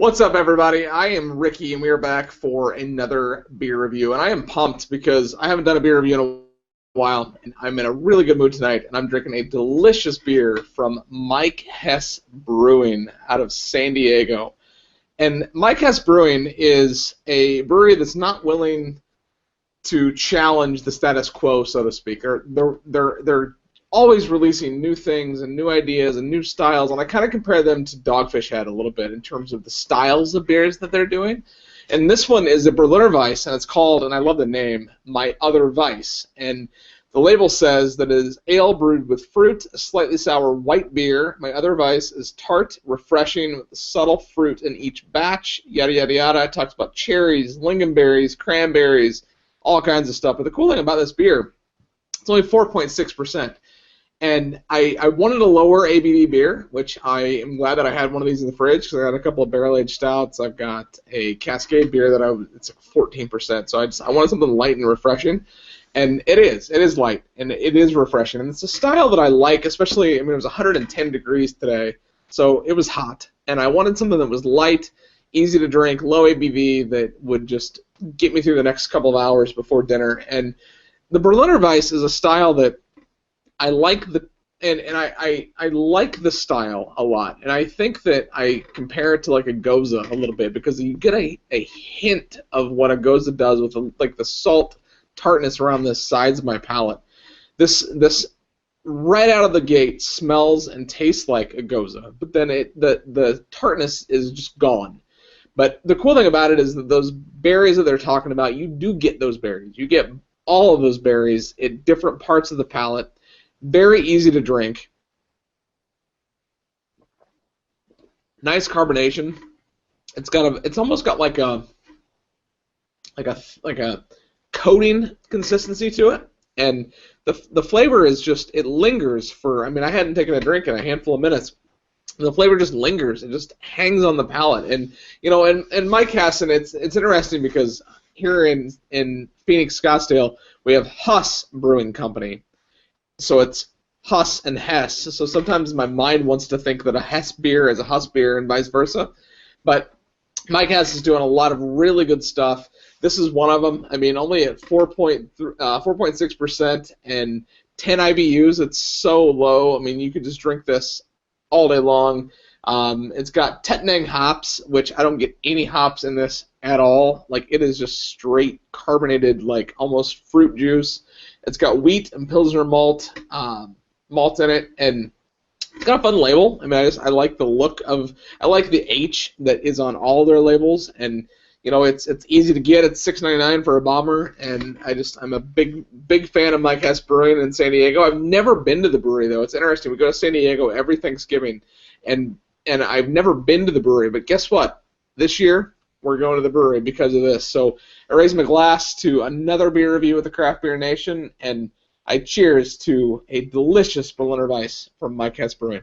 What's up, everybody? I am Ricky, and we are back for another beer review. And I am pumped because I haven't done a beer review in a while, and I'm in a really good mood tonight, and I'm drinking a delicious beer from Mike Hess Brewing out of San Diego. And Mike Hess Brewing is a brewery that's not willing to challenge the status quo, so to speak. They're always releasing new things and new ideas and new styles, and I kind of compare them to Dogfish Head a little bit in terms of the styles of beers that they're doing. And this one is a Berliner Weiss, and it's called, and I love the name, My Other Weiss. And the label says that it is ale brewed with fruit, a slightly sour white beer. My Other Weiss is tart, refreshing, with subtle fruit in each batch, yada, yada, yada. It talks about cherries, lingonberries, cranberries, all kinds of stuff. But the cool thing about this beer, it's only 4.6%. And I wanted a lower ABV beer, which I am glad that I had one of these in the fridge because I got a couple of barrel-aged stouts. I've got a Cascade beer that it's like 14%. So I wanted something light and refreshing, and it is. It is light, and it is refreshing. And it's a style that I like, especially, it was 110 degrees today, so it was hot. And I wanted something that was light, easy to drink, low ABV that would just get me through the next couple of hours before dinner. And the Berliner Weiss is a style that I like I like the style a lot, and I think that I compare it to like a Goza a little bit because you get a hint of what a Goza does with like the salt tartness around the sides of my palate. This right out of the gate smells and tastes like a Goza, but then the tartness is just gone. But the cool thing about it is that those berries that they're talking about, you do get those berries. You get all of those berries at different parts of the palate. Very easy to drink. Nice carbonation. It's almost got like a coating consistency to it, and the flavor is just, it lingers for. I mean, I hadn't taken a drink in a handful of minutes. The flavor just lingers. It just hangs on the palate, and and Mike Hess, and it's interesting because here in Phoenix, Scottsdale, we have Hess Brewing Company. So it's Huss and Hess. So sometimes my mind wants to think that a Hess beer is a Huss beer and vice versa. But Mike Hess is doing a lot of really good stuff. This is one of them. I mean, only at 4.6% and 10 IBUs. It's so low. I mean, you could just drink this all day long. It's got Tettnang hops, which I don't get any hops in this at all. Like, it is just straight carbonated, like almost fruit juice. It's got wheat and Pilsner malt in it, and it's got a fun label. I mean, I like the look of. I like the H that is on all their labels, and it's easy to get. It's $6.99 for a bomber, and I'm a big fan of Mike Hess Brewing in San Diego. I've never been to the brewery though. It's interesting. We go to San Diego every Thanksgiving, and I've never been to the brewery. But guess what? This year we're going to the brewery because of this. So I raise my glass to another beer review with the Craft Beer Nation, and I cheers to a delicious Berliner Weiss from Mike Hess Brewing.